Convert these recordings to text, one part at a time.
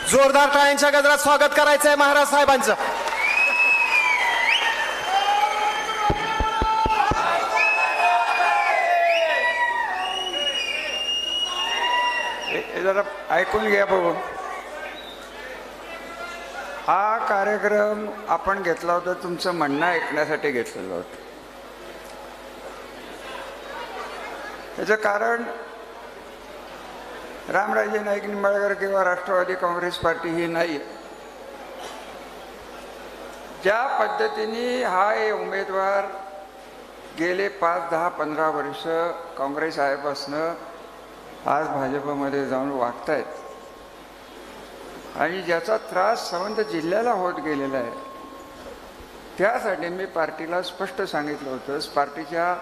जोरदार टाळ्यांच्या गजरात स्वागत करायचं आहे महाराज साहेबांचं. जरा ऐकून घ्या बघू. हा कार्यक्रम आपण घेतला होता तुमचं म्हणणं ऐकण्यासाठी घेतलेलं होतं. याचं कारण रामराजे नाईक निंबाळकर किंवा राष्ट्रवादी काँग्रेस पार्टी ही नाही. ज्या पद्धतीने हा उमेदवार गेले 5, 10, 15 वर्ष काँग्रेस आल्यापासनं आज भाजपमध्ये जाऊन वागतायत आणि ज्याचा त्रास संबंध जिल्ह्याला होत गेलेला आहे, त्यासाठी मी पार्टीला स्पष्ट सांगितलं होतं, पार्टीच्या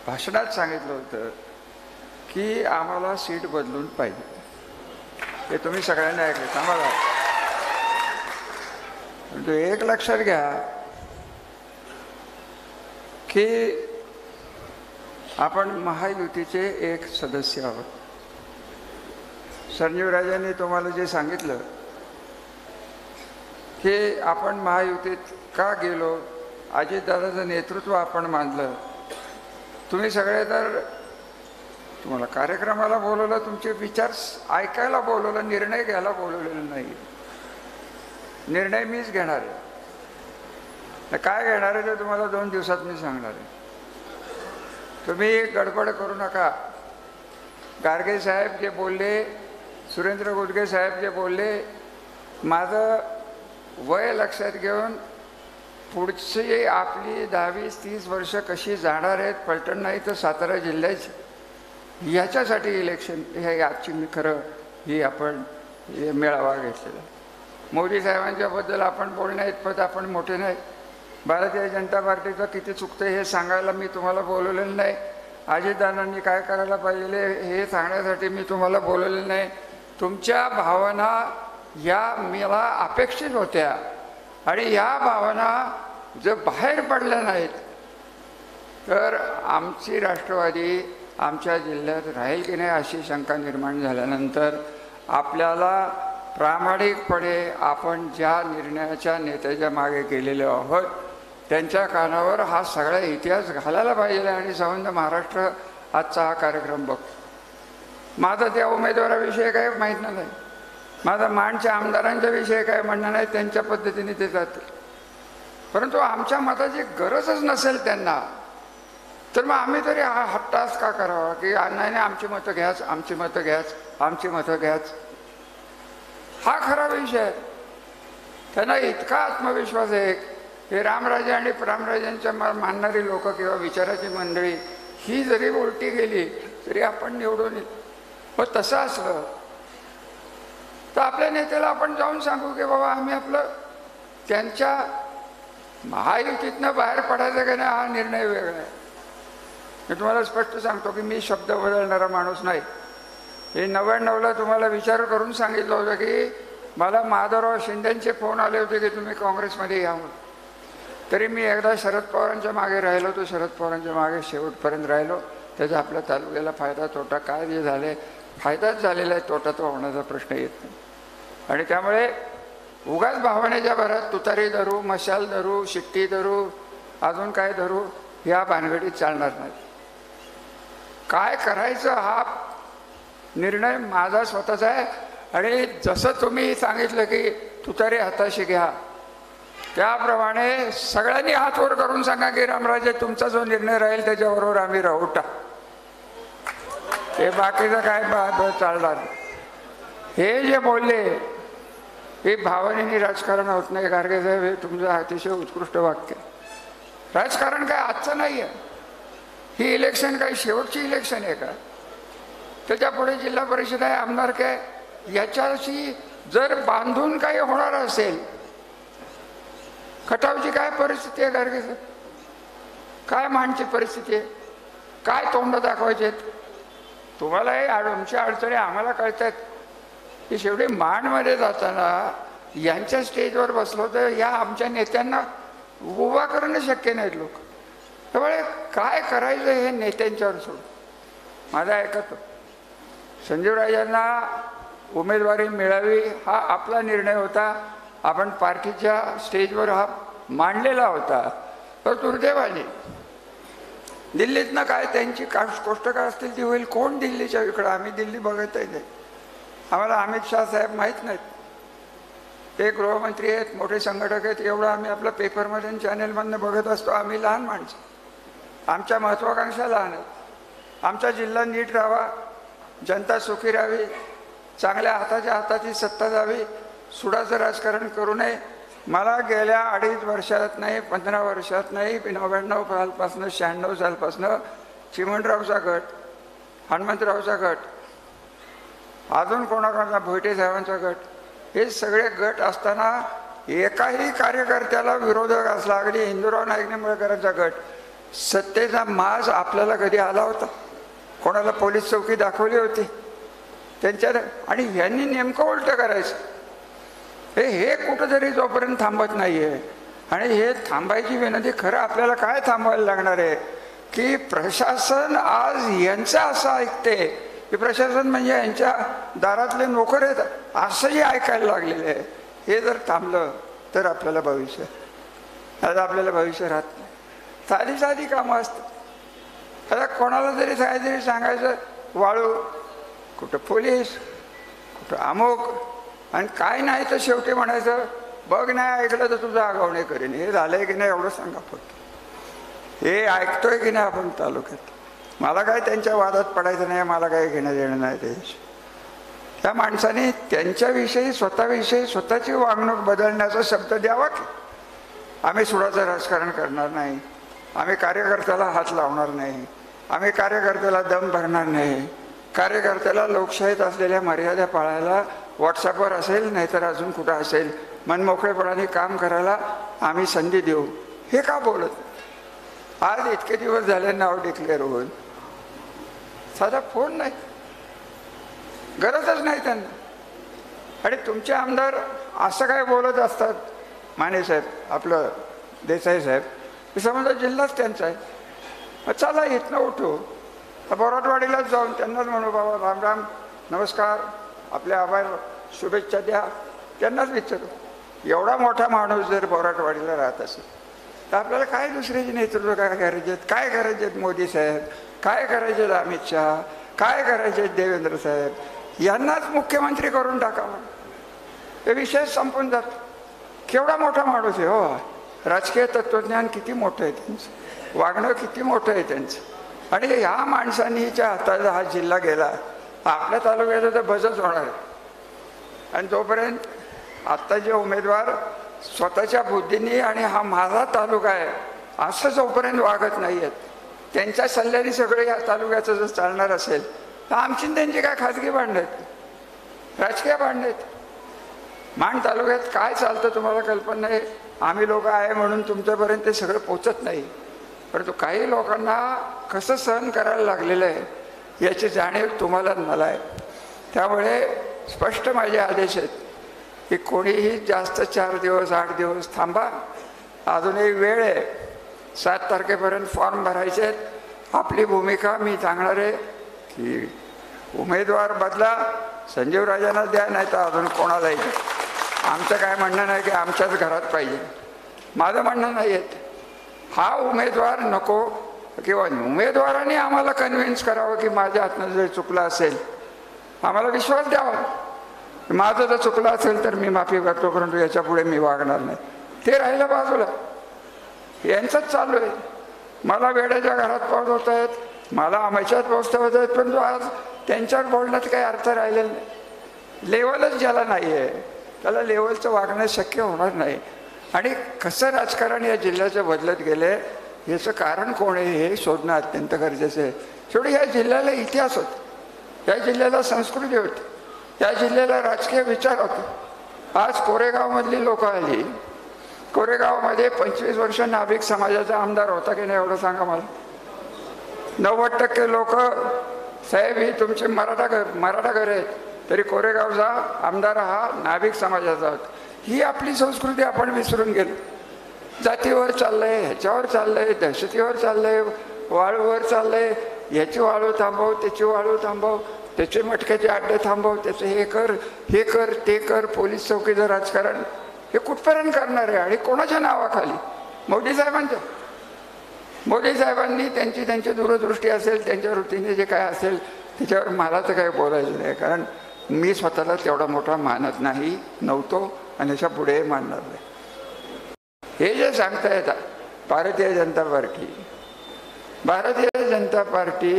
भाषणात सांगितलं होतं की आम्हाला सीट बदलून पाहिजे. हे तुम्ही सगळ्यांनी ऐकलं आम्हाला. परंतु एक लक्षात घ्या की आपण महायुतीचे एक सदस्य आहोत. संजीवराजांनी तुम्हाला जे सांगितलं की आपण महायुतीत का गेलो, अजितदादाचं नेतृत्व आपण मानलं. तुम्ही सगळे तर तुम्हाला कार्यक्रमाला बोलवलं, तुमचे विचार ऐकायला बोलवलं, निर्णय घ्यायला बोलवलेलं नाही. निर्णय मीच घेणार आहे. काय घेणार आहे ते तुम्हाला 2 दिवसात मी सांगणार आहे. तुम्ही गडबड करू नका. गारगे साहेब जे बोलले, सुरेंद्र गुडगे साहेब जे बोलले, माझं वय लक्षात घेऊन पुढची आपली 20-30 वर्ष कशी जाणार आहेत पलटण नाही तर सातारा जिल्ह्याची, याच्यासाठी इलेक्शन हे आजची मी खरं ही आपण मेळावा घेतलेला. मोदी साहेबांच्याबद्दल आपण बोलण्या इतपत आपण मोठे नाही. भारतीय जनता पार्टीचं किती चुकतं हे सांगायला मी तुम्हाला बोलवलेलं नाही. अजितदादांनी काय करायला पाहिजे हे सांगण्यासाठी मी तुम्हाला बोलवलेलं नाही. तुमच्या भावना या मला अपेक्षित होत्या आणि या भावना जर बाहेर पडल्या नाहीत तर आमची राष्ट्रवादी आमच्या जिल्ह्यात राहील की नाही अशी शंका निर्माण झाल्यानंतर आपल्याला प्रामाणिकपणे आपण ज्या निर्णयाच्या नेत्याच्या मागे गेलेले आहोत त्यांच्या कानावर हा सगळा इतिहास घालायला पाहिजे आणि संबंध महाराष्ट्र आजचा हा कार्यक्रम बघतो. माझं त्या उमेदवाराविषयी काही माहीत नाही, माझं माणच्या आमदारांच्या विषयी काय म्हणणं नाही, त्यांच्या पद्धतीने ते जातील. परंतु आमच्या मताची गरजच नसेल त्यांना तर मग आम्ही तरी हा हट्टास का करावा की नाही आमची मतं घ्याच, आमची मतं घ्याच, आमची मतं घ्याच. हा खरा विषय आहे. त्यांना इतका आत्मविश्वास आहे. हे रामराजे आणि रामराजांच्या मानणारी लोक किंवा विचाराची मंडळी ही जरी उलटी गेली तरी आपण निवडून येऊ. मग तसं असलं तर आपल्या नेत्याला आपण जाऊन सांगू की बाबा आम्ही आपलं त्यांच्या महायुतीतनं बाहेर पडायचं की नाही हा निर्णय वेगळा आहे. मी तुम्हाला स्पष्ट सांगतो की मी शब्द बदलणारा माणूस नाही. हे 99ला तुम्हाला विचार करून सांगितलं होतं की मला माधवराव शिंदेचे फोन आले होते की तुम्ही काँग्रेसमध्ये या म्हणून. तरी मी एकदा शरद पवारांच्या मागे राहिलो होतो, शरद पवारांच्या मागे शेवटपर्यंत राहिलो. त्याचा आपल्या तालुक्याला फायदा तोटा काय जे झाले, फायदाच झालेला आहे, तोटा तो होण्याचा प्रश्न येत नाही. आणि त्यामुळे उगाच भावनेच्या भरात तुतारी धरू, मशाल धरू, शिट्टी धरू, अजून काय धरू या भानगडीत चालणार नाही. काय करायचं हा निर्णय माझा स्वतःचा आहे. आणि जसं तुम्ही सांगितलं की तुतारी हाताशी घ्या त्याप्रमाणे सगळ्यांनी हात वर करून सांगा की रामराजे तुमचा जो निर्णय राहील त्याच्याबरोबर आम्ही राहू. हे बाकीचं काय चालणार. हे जे बोलले हे भावनेने राजकारण होत नाही. गारगे साहेब हे तुमचं अतिशय उत्कृष्ट वाक्य. राजकारण काय आजचं नाही आहे. ही इलेक्शन काही शेवटची इलेक्शन आहे का? त्याच्या पुढे जिल्हा परिषद आहे, आमदार काय, याच्याशी जर बांधून काही होणार असेल खटावची काय परिस्थिती आहे गारगे साहेब? काय मानची परिस्थिती आहे? काय तोंड दाखवायचे? तुम्हाला हे आमच्या अडचणी आम्हाला कळतात की शेवटी माणमध्ये जाताना यांच्या स्टेजवर बसलो तर या आमच्या नेत्यांना उभा करणं शक्य नाहीत लोक. त्यामुळे काय करायचं हे नेत्यांच्यावर सोड. माझा ऐकतो संजीवराजांना उमेदवारी मिळावी हा आपला निर्णय होता. आपण पार्टीच्या स्टेजवर हा मांडलेला होता. तर दुर्दैवाने दिल्लीतनं काय त्यांची गोष्ट काय असतील ती होईल. कोण दिल्लीच्या इकडं, आम्ही दिल्ली बघतही नाही. आम्हाला अमित शाह साहेब माहीत नाहीत. ते गृहमंत्री आहेत, मोठे संघटक आहेत, एवढं आम्ही आपल्या पेपरमध्ये आणि चॅनलमधनं बघत असतो. आम्ही लहान माणसं, आमच्या महत्त्वाकांक्षा लहान आहेत. आमचा जिल्हा नीट राहावा, जनता सुखी राहावी, चांगल्या हाताच्या हाताची सत्ता जावी, सुडाचं राजकारण करू नये. मला गेल्या 2.5 वर्षात नाही, 15 वर्षात नाही, 99 सालपासनं 96 सालपासनं चिमणरावचा गट, हनुमंतरावचा गट, अजून कोणाकोणाचा भोईटे साहेबांचा गट, हे सगळे गट असताना एकाही कार्यकर्त्याला विरोधक असला, अगदी हिंदूराव नाईक निंबाळकरांचा गट, सत्तेचा माज आपल्याला कधी आला होता? कोणाला पोलीस चौकी दाखवली होती त्यांच्या? आणि ह्यांनी नेमकं उलटं करायचं. हे कुठंतरी जोपर्यंत थांबत नाही आहे. आणि हे थांबायची विनंती, खरं आपल्याला काय थांबवायला लागणार आहे की प्रशासन आज यांचं असं ऐकते की प्रशासन म्हणजे यांच्या दारातले नोकर आहेत असंही ऐकायला लागलेलं आहे. हे जर थांबलं तर आपल्याला भविष्य, आता आपल्याला भविष्य राहत नाही. साधी साधी कामं असतात. आता कोणाला जरी काहीतरी सांगायचं, वाळू, कुठं पोलीस, कुठं अमुक, आणि काय नाही तर शेवटी म्हणायचं बघ नाही ऐकलं तर तुझं आगाऊ नाही करेन. हे झालंय की नाही एवढं सांगा फक्त. हे ऐकतोय की नाही आपण तालुक्यात? मला काय त्यांच्या वादात पडायचं नाही, मला काही घेणं देणं नाही त्याच्याशी. त्या माणसाने त्यांच्याविषयी, स्वतःविषयी स्वतःची वागणूक बदलण्याचा शब्द द्यावा की आम्ही सुडाचं राजकारण करणार नाही, आम्ही कार्यकर्त्याला हात लावणार नाही, आम्ही कार्यकर्त्याला दम भरणार नाही, कार्यकर्त्याला लोकशाहीत असलेल्या मर्यादा पाळायला व्हॉट्सअपवर असेल नाहीतर अजून कुठं असेल मनमोकळेपणाने काम करायला आम्ही संधी देऊ. हे का बोलत? आज इतके दिवस झाले नाव डिक्लेअर होऊन साधा फोन नाही, गरजच नाही त्यांना. आणि तुमचे आमदार असं काय बोलत असतात, माने साहेब, आपलं देसाई साहेब, हे समजा जिल्हाच त्यांचा आहे. मग चला इथनं उठू, बोराटवाडीलाच जाऊन त्यांनाच म्हणू बाबा राम राम, नमस्कार, आपले आभार, शुभेच्छा द्या, त्यांनाच विचारू. एवढा मोठा माणूस जर बोराटवाडीला राहत असेल तर आपल्याला काय दुसऱ्याचे नेतृत्व काय करायचे आहेत? काय करायचे आहेत मोदी साहेब, काय करायचे आहेत अमित शहा, काय करायचे आहेत देवेंद्र साहेब? यांनाच मुख्यमंत्री करून टाकावं, हे विषय संपून जात. केवढा मोठा माणूस आहे हो, राजकीय तत्त्वज्ञान किती मोठं आहे त्यांचं, वागणं किती मोठं आहे त्यांचं. आणि ह्या माणसांनीच्या हाताचा हा जिल्हा गेला, आपल्या तालुक्याचा तर बसच होणार आहे. आणि जोपर्यंत आत्ता जे उमेदवार स्वतःच्या बुद्धीने आणि हा माझा तालुका आहे असं जोपर्यंत वागत नाही आहेत, त्यांच्या सल्ल्याने सगळे या तालुक्याचं जर चालणार असेल तर आमची त्यांची काय खाजगी भांडणं आहेत, राजकीय भांडणं आहेत. माण तालुक्यात काय चालतं तुम्हाला कल्पना नाही. आम्ही लोक आहे म्हणून तुमच्यापर्यंत ते सगळं पोचत नाही, परंतु काही लोकांना कसं सहन करायला लागलेलं आहे याची जाणीव तुम्हाला मला आहे. त्यामुळे स्पष्ट माझे आदेश आहेत की कोणीही जास्त 4 दिवस 8 दिवस थांबा, अजूनही वेळ आहे. 7 तारखेपर्यंत फॉर्म भरायचे आहेत. आपली भूमिका मी सांगणार आहे की उमेदवार बदला, संजीवराजांना द्या, नाही तर अजून कोणालाही द्या. आमचं काय म्हणणं नाही की आमच्याच घरात पाहिजे, माझं म्हणणं नाही आहेत. हा उमेदवार नको, किंवा उमेदवाराने आम्हाला कन्व्हिन्स करावं की माझ्या हातनं जर चुकलं असेल, आम्हाला विश्वास द्यावा, माझं जर चुकलं असेल तर मी माफी करतो, परंतु याच्या पुढे मी वागणार नाही. ते राहिलं बाजूला, यांचंच चालू आहे. मला वेड्याच्या घरात पोहोचवत आहेत, मला आमच्यात पोहोचवत आहेत, पण आज त्यांच्यावर बोलण्यात काही अर्थ राहिलेला नाही. लेवलच ज्याला नाही आहे त्याला लेवलचं वागणं शक्य होणार नाही. आणि कसं राजकारण या जिल्ह्याचं बदलत गेले याचं कारण कोण आहे हे शोधणं अत्यंत गरजेचं आहे. शेवटी या जिल्ह्याला इतिहास होता, या जिल्ह्याला संस्कृती होती, या जिल्ह्याला राजकीय विचार होते. आज कोरेगावमधली लोक आली, कोरेगावमध्ये 25 वर्ष नाभिक समाजाचा आमदार होता की नाही एवढं सांगा मला. 90% लोक साहेब ही तुमचे मराठा घर आहेत, तरी कोरेगावचा आमदार हा नाभिक समाजाचा होता. ही आपली संस्कृती आपण विसरून गेलो. जातीवर चाललंय, ह्याच्यावर चाललंय, दहशतीवर चाललंय, वाळूवर चाललंय, ह्याची वाळू थांबव, त्याची वाळू थांबव. त्याचे मटक्याचे अड्डे थांबव, त्याचं हे कर ते कर, पोलीस चौकीचं राजकारण हे कुठपर्यंत करणार आहे आणि कोणाच्या नावाखाली? मोदी साहेबांच्या. मोदी साहेबांनी त्यांची दूरदृष्टी असेल, त्यांच्या वृत्तीने जे काय असेल त्याच्यावर मला तर काही बोलायचं नाही, कारण मी स्वतःला तेवढा मोठा मानत नाही, नव्हतो आणि याच्या पुढे मानणार नाही. हे जे सांगतायत भारतीय जनता पार्टी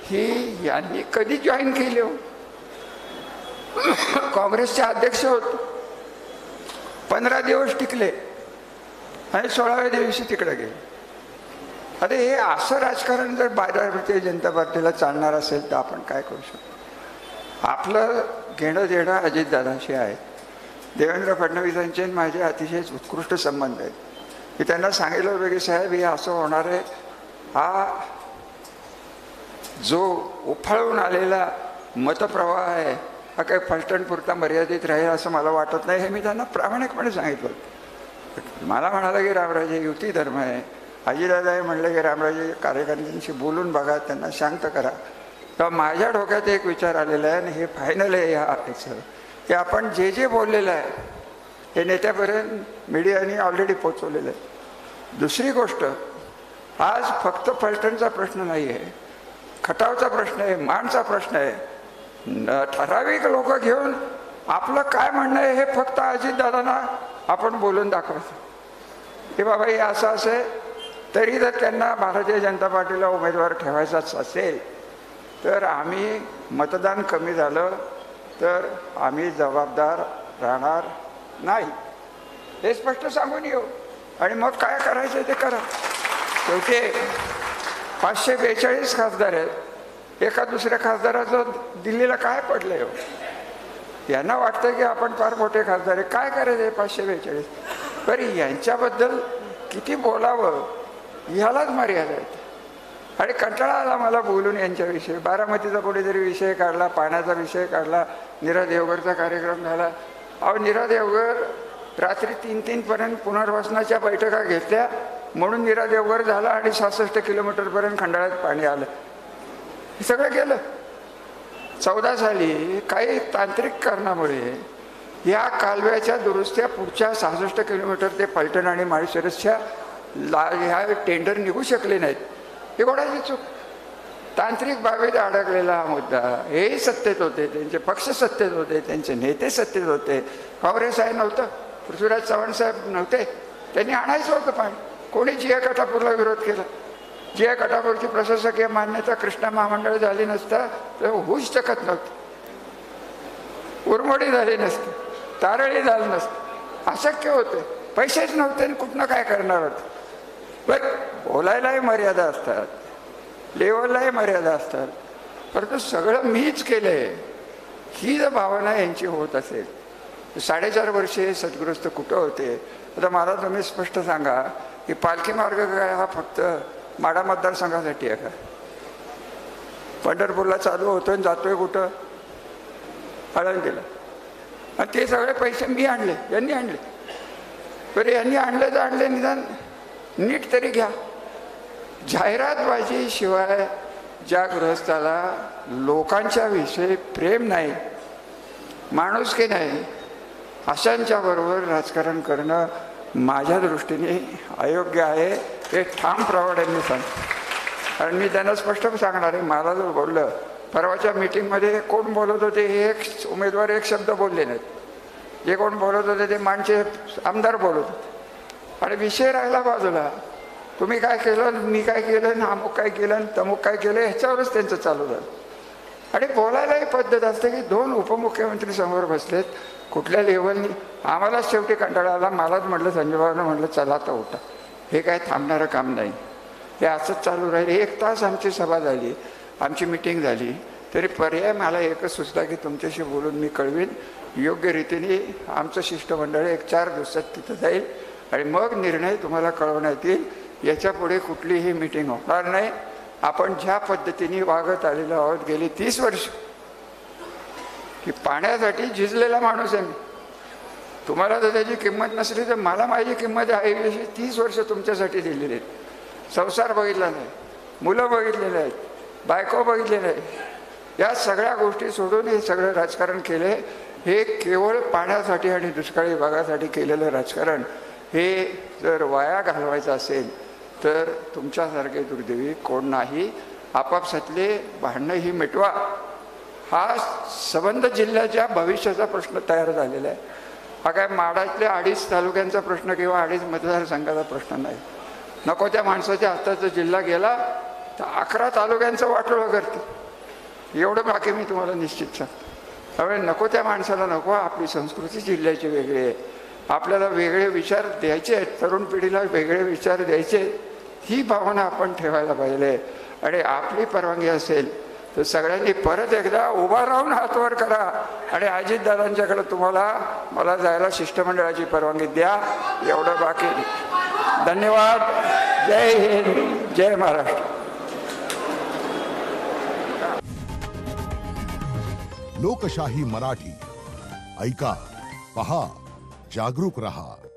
ही यांनी कधी जॉईन केली हो? काँग्रेसचे अध्यक्ष होते, 15 दिवस टिकले आणि 16व्या दिवशी तिकडे गेले. अरे हे असं राजकारण जर भारतीय जनता पार्टीला चालणार असेल तर आपण काय करू शकतो? आपलं घेणं देणं अजितदादांशी आहे. देवेंद्र फडणवीसांचे माझे अतिशय उत्कृष्ट संबंध आहेत. मी त्यांना सांगितलं होतं की साहेब हे असं होणार आहे, हा जो उफाळून आलेला मतप्रवाह आहे हा काही फलटणपुरता मर्यादित राहील असं मला वाटत नाही, हे मी त्यांना प्रामाणिकपणे सांगितलं. मला म्हणाला की रामराजे युती धर्म आहे. अजितदादाही म्हणलं की रामराजे कार्यकर्त्यांशी बोलून बघा, त्यांना शांत करा. तर माझ्या डोक्यात एक विचार आलेला आहे आणि हे फायनल आहे याचं, की आपण जे बोललेलं आहे हे नेत्यापर्यंत मीडियाने ऑलरेडी पोचवलेलं आहे. दुसरी गोष्ट, आज फक्त फलटणचा प्रश्न नाही आहे, खटावचा प्रश्न आहे, माणचा प्रश्न आहे. ठराविक लोक घेऊन आपलं काय म्हणणं आहे हे फक्त अजितदादांना आपण बोलून दाखवायचं की बाबा हे असं असे. तरी जर त्यांना भारतीय जनता पार्टीला उमेदवार ठेवायचाच असेल तर आम्ही मतदान कमी झालं तर आम्ही जबाबदार राहणार नाही, हे स्पष्ट सांगून येऊ. आणि मग काय करायचं ते करा. शेवटी 542 खासदार आहेत. एका दुसऱ्या खासदाराचं दिल्लीला काय पडलंय हो? यांना वाटतं की आपण फार मोठे खासदार आहे, काय करायचं 542? बरं यांच्याबद्दल किती बोलावं ह्यालाच मर्यादा आहेत. आणि कंटाळा आला मला बोलून यांच्याविषयी. बारामतीचा कुठेतरी विषय काढला, पाण्याचा विषय काढला, नीरा देवगरचा कार्यक्रम झाला. अहो नीरा देवगर रात्री 3-3 पर्यंत पुनर्वसनाच्या बैठका घेतल्या म्हणून नीरा देवगर झाला आणि 66 किलोमीटरपर्यंत खंडाळ्यात पाणी आलं. हे सगळं केलं. 14 साली काही तांत्रिक कारणामुळे या कालव्याच्या दुरुस्त्या पुढच्या 66 किलोमीटर ते फलटण आणि माळशिरसच्या ह्या टेंडर निघू शकले नाहीत. हे कोणाची चूक? तांत्रिक बाबीत अडकलेला हा मुद्दा. हेही सत्तेत होते, त्यांचे पक्ष सत्तेत होते, त्यांचे नेते सत्तेत होते. काँग्रेस आहे नव्हतं, पृथ्वीराज चव्हाण साहेब नव्हते, त्यांनी आणायचं होतं पाणी. कोणी जीआ कटापूरला विरोध केला. जीआ कटापूरची प्रशासकीय मान्यता कृष्णा महामंडळ झाली नसता तर होऊच शकत नव्हती. उरमोडी झाली नसती, तारळी झालं नसतं, अशक्य होते. पैसेच नव्हते आणि कुठनं काय करणार होतं. बरं बोलायलाही मर्यादा असतात, लेवललाही मर्यादा असतात, परंतु सगळं मीच केलं आहे ही जर भावना यांची होत असेल. 4.5 वर्षे सद्गृहस्थ कुठं होते? आता मला तुम्ही स्पष्ट सांगा की पालखी मार्ग काय हा फक्त माढा मतदारसंघासाठी आहे का? पंढरपूरला चालू होतो आणि जातोय कुठं? आळंदीला. आणि ते सगळे पैसे मी आणले, यांनी आणले. बरं यांनी आणले तर आणले, निदान नीट तरी घ्या. जाहिरातबाजी शिवाय ज्या गृहस्थाला लोकांच्या विषयी प्रेम नाही, माणुसकी नाही, अशांच्या बरोबर राजकारण करणं माझ्या दृष्टीने अयोग्य आहे. हे ठाम प्रवाड्यांनी सांग. कारण मी त्यांना स्पष्ट सांगणार आहे. मला जर बोललं, परवाच्या मीटिंगमध्ये कोण बोलत होते हे एक उमेदवार एक शब्द बोलले नाहीत. जे कोण बोलत होते ते मानचे आमदार बोलत होते आणि विषय राहिला बाजूला. तुम्ही काय केलं, मी काय केलं, अमुक काय केलं, तमुक काय केलं, ह्याच्यावरच त्यांचं चालू झालं. आणि बोलायलाही पद्धत असते की 2 उपमुख्यमंत्री समोर बसलेत, कुठल्या लेवलनी. आम्हालाच शेवटी कंटाळा आला. मलाच म्हटलं, संजयभाऊनं म्हटलं चला आता उठा, हे काय थांबणारं काम नाही, हे असंच चालू राहील. 1 तास आमची सभा झाली, आमची मिटिंग झाली, तरी पर्याय मला एकच सुचला की तुमच्याशी बोलून मी कळवीन. योग्य रीतीने आमचं शिष्टमंडळ 1-4 दिवसात तिथं जाईल आणि मग निर्णय तुम्हाला कळवण्यात येईल. याच्या पुढे कुठलीही मिटिंग होणार नाही. आपण ज्या पद्धतीने वागत आलेलो आहोत गेली 30 वर्ष, की पाण्यासाठी झिजलेला माणूस आहे मी. तुम्हाला जर त्याची किंमत नसली तर मला माझी किंमत आहे. 30 वर्ष तुमच्यासाठी दिलेली आहेत. संसार बघितला नाही, मुलं बघितलेले आहेत, बायको बघितले नाही, या सगळ्या गोष्टी सोडून हे सगळं राजकारण केले. हे केवळ पाण्यासाठी आणि दुष्काळी भागासाठी केलेलं राजकारण हे जर वाया घालवायचं असेल तर तुमच्यासारखे दुर्दैवी कोण नाही. आपापसातले भांडणं ही मिटवा. हा संबंध जिल्ह्याच्या भविष्याचा प्रश्न तयार झालेला आहे. हा काय माडातल्या 2.5 तालुक्यांचा प्रश्न किंवा 2.5 मतदारसंघाचा प्रश्न नाही. नको त्या माणसाच्या हाताचा जिल्हा गेला तर 11 तालुक्यांचं वाटोळं करते. एवढं बाकी मी तुम्हाला निश्चित सांगतो. त्यामुळे नको त्या माणसाला नको. आपली संस्कृती जिल्ह्याची वेगळी आहे. आपल्याला वेगळे विचार द्यायचे आहेत. तरुण पिढीला वेगळे विचार द्यायचे आहेत. ही भावना आपण ठेवायला पाहिजे. आणि आपली परवानगी असेल तर सगळ्यांनी परत एकदा उभा राहून हात वर करा आणि अजितदादांच्याकडे तुम्हाला मला जायला शिष्टमंडळाची परवानगी द्या. एवढं बाकी. धन्यवाद. जय हिंद. जय महाराष्ट्र. लोकशाही मराठी ऐका, पहा, जागरूक रहा.